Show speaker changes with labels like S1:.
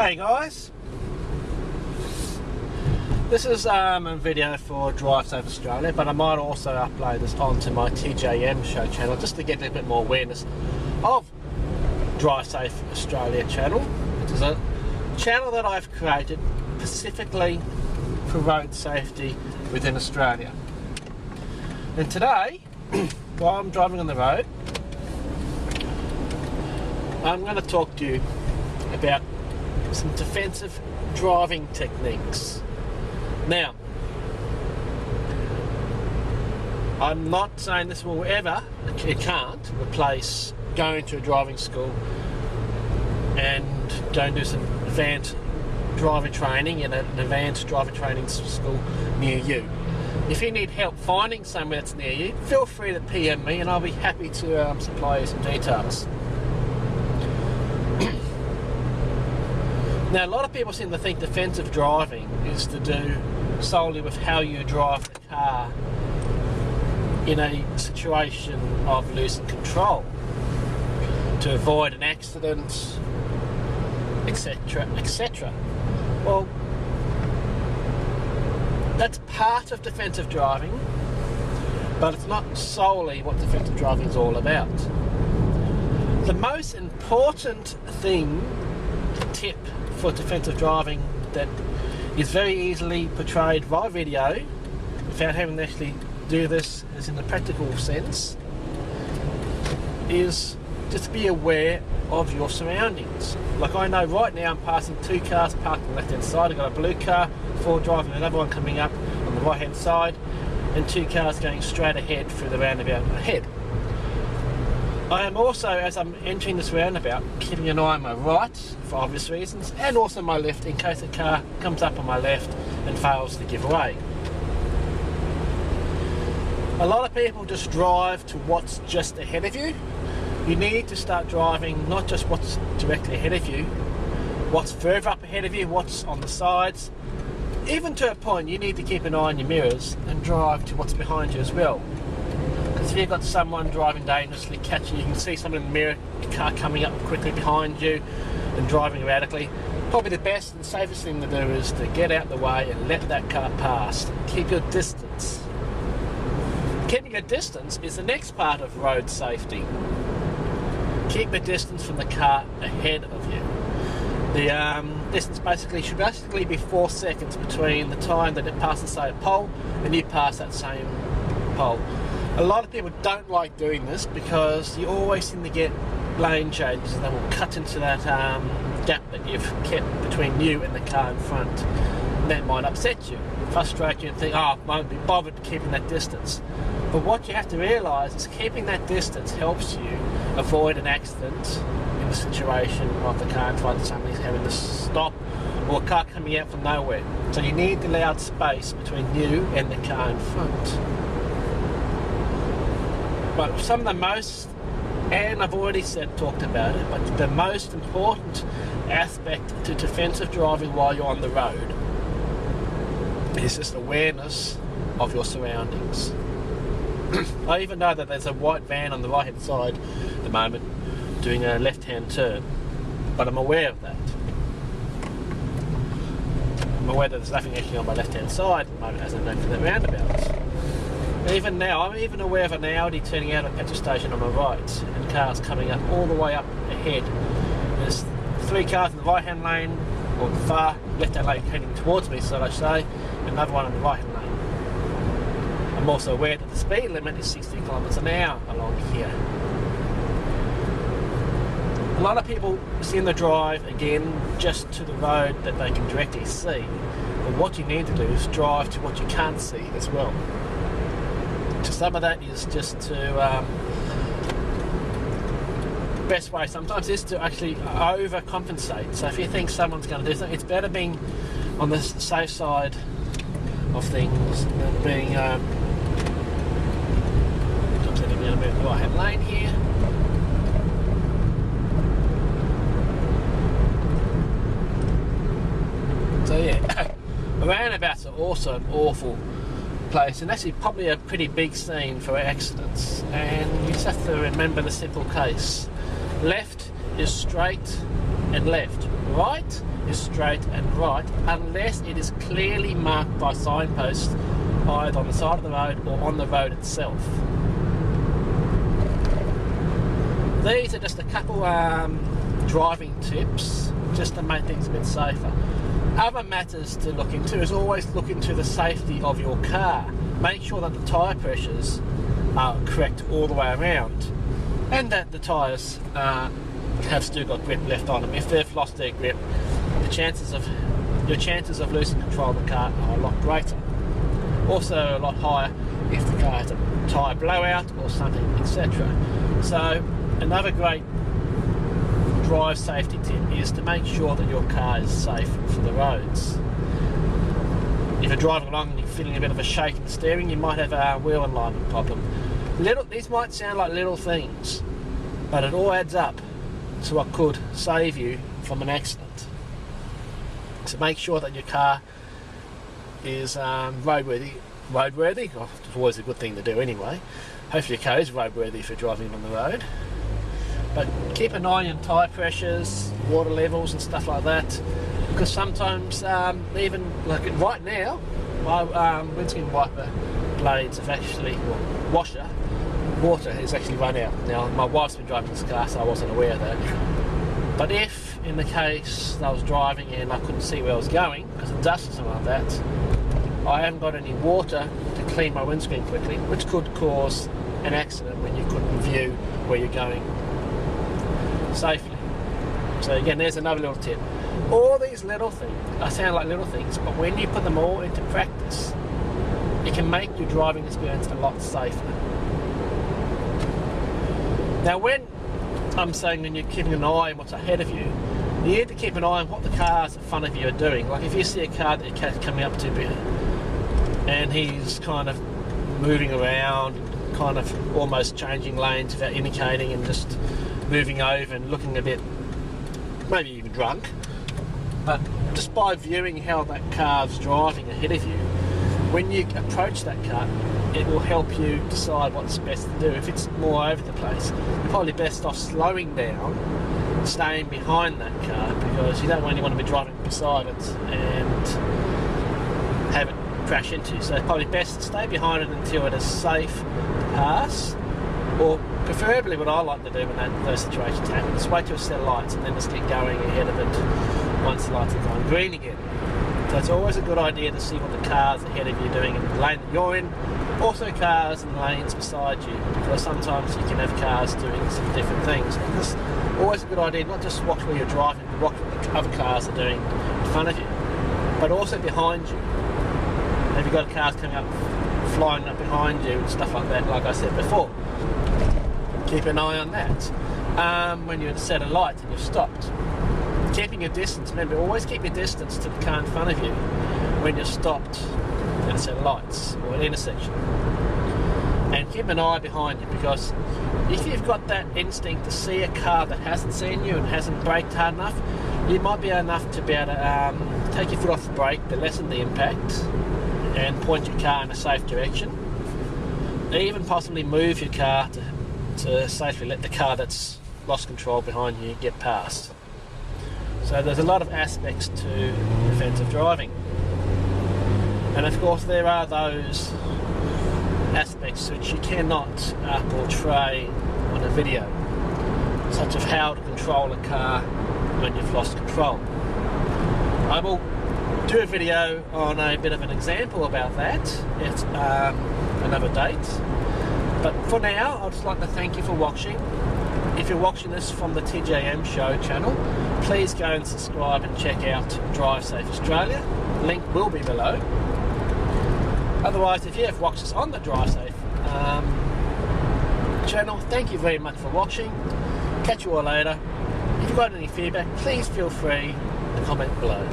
S1: Hey guys, this is a video for Drive Safe Australia, but I might also upload this onto my TJM show channel just to get a little bit more awareness of Drive Safe Australia channel, which is a channel that I've created specifically for road safety within Australia. And today, while I'm driving on the road, I'm going to talk to you about some defensive driving techniques. Now, I'm not saying this will ever, it can't replace going to a driving school and going to do some advanced driver training in an advanced driver training school near you. If you need help finding somewhere that's near you, feel free to PM me and I'll be happy to supply you some details. Now, a lot of people seem to think defensive driving is to do solely with how you drive the car in a situation of losing control, to avoid an accident, etc., etc. Well, that's part of defensive driving, but it's not solely what defensive driving is all about. The most important tip for defensive driving that is very easily portrayed via video without having to actually do this as in the practical sense is just be aware of your surroundings. Like, I know right now I'm passing two cars parked on the left hand side. I've got a blue car, forward driving, another one coming up on the right hand side, and two cars going straight ahead through the roundabout ahead. I am also, as I'm entering this roundabout, keeping an eye on my right for obvious reasons, and also my left in case a car comes up on my left and fails to give way. A lot of people just drive to what's just ahead of you. You need to start driving not just what's directly ahead of you, what's further up ahead of you, what's on the sides. Even to a point, you need to keep an eye on your mirrors and drive to what's behind you as well. If you've got someone driving dangerously, catching you, can see someone in the mirror, a car coming up quickly behind you and driving erratically, probably the best and safest thing to do is to get out the way and let that car pass. Keep your distance. Keeping a distance is the next part of road safety. Keep the distance from the car ahead of you. The distance should be 4 seconds between the time that it passes, say, a pole and you pass that same pole. A lot of people don't like doing this because you always seem to get lane changes and they will cut into that gap that you've kept between you and the car in front. And that might upset you, frustrate you and think, oh, I won't be bothered keeping that distance. But what you have to realise is keeping that distance helps you avoid an accident in the situation of the car in front, somebody's having to stop, or a car coming out from nowhere. So you need the allowed space between you and the car in front. But some of the most, and I've already talked about it, but the most important aspect to defensive driving while you're on the road is just awareness of your surroundings. I even know that there's a white van on the right hand side at the moment doing a left hand turn, but I'm aware of that. I'm aware that there's nothing actually on my left hand side at the moment as I go through the roundabout. Even now, I'm even aware of an Audi turning out at a petrol station on my right and cars coming up all the way up ahead. There's three cars in the right hand lane, or the far left hand lane heading towards me, so I say, and another one in the right hand lane. I'm also aware that the speed limit is 60 kilometres an hour along here. A lot of people seem to drive, again, just to the road that they can directly see. But what you need to do is drive to what you can't see as well. So some of that is just to, the best way sometimes is to actually overcompensate. So if you think someone's going to do something, it's better being on the safe side of things than being, I'm going to move the right hand lane here. So yeah, roundabouts are also an awful place, and actually probably a pretty big scene for accidents, and you just have to remember the simple case. Left is straight and left, right is straight and right unless it is clearly marked by signposts either on the side of the road or on the road itself. These are just a couple driving tips just to make things a bit safer. Other matters to look into is always look into the safety of your car. Make sure that the tyre pressures are correct all the way around and that the tyres have still got grip left on them. If they've lost their grip, your chances of losing control of the car are a lot greater. Also a lot higher if the car has a tyre blowout or something, etc. So another great drive safety tip is to make sure that your car is safe for the roads. If you're driving along and you're feeling a bit of a shake in the steering, you might have a wheel alignment problem. These might sound like little things, but it all adds up to what could save you from an accident. So make sure that your car is roadworthy. Oh, it's always a good thing to do anyway. Hopefully your car is roadworthy if you're driving on the road. But keep an eye on tyre pressures, water levels and stuff like that, because sometimes even like right now my windscreen wiper blades have actually, water has actually run out. Now my wife's been driving this car so I wasn't aware of that, but if in the case I was driving and I couldn't see where I was going because of dust or something like that, I haven't got any water to clean my windscreen quickly, which could cause an accident when you couldn't view where you're going safely. So again, there's another little tip. All these little things, I sound like little things, but when you put them all into practice, it can make your driving experience a lot safer. Now when I'm saying when you're keeping an eye on what's ahead of you, you need to keep an eye on what the cars in front of you are doing. Like if you see a car that you're coming up to and he's kind of moving around, kind of almost changing lanes without indicating and just moving over and looking a bit, maybe even drunk, but just by viewing how that car's driving ahead of you, when you approach that car, it will help you decide what's best to do. If it's more over the place, you're probably best off slowing down, staying behind that car, because you don't really want to be driving beside it and have it crash into you. So it's probably best to stay behind it until it is safe to pass, or preferably what I like to do when those situations happen is wait till a set of lights and then just get going ahead of it once the lights are going green again. So it's always a good idea to see what the cars ahead of you are doing in the lane that you're in, also cars in the lanes beside you, because sometimes you can have cars doing some different things. And it's always a good idea not just watch where you're driving, but watch what the other cars are doing in front of you, but also behind you. Have you got cars coming up, flying up behind you and stuff like that, like I said before? Keep an eye on that. When you're at a set of lights and you've stopped, keeping your distance, remember always keep your distance to the car in front of you when you're stopped at a set of lights or an intersection, and keep an eye behind you, because if you've got that instinct to see a car that hasn't seen you and hasn't braked hard enough, you might be enough to be able to take your foot off the brake to lessen the impact and point your car in a safe direction, even possibly move your car to safely let the car that's lost control behind you get past. So there's a lot of aspects to defensive driving, and of course there are those aspects which you cannot portray on a video, such as how to control a car when you've lost control. I will do a video on a bit of an example about that at another date, but for now I'd just like to thank you for watching. If you're watching this from the TJM Show channel, please go and subscribe and check out Drive Safe Australia. Link will be below. Otherwise, if you have watched us on the Drive Safe channel, thank you very much for watching. Catch you all later. If you've got any feedback, please feel free to comment below.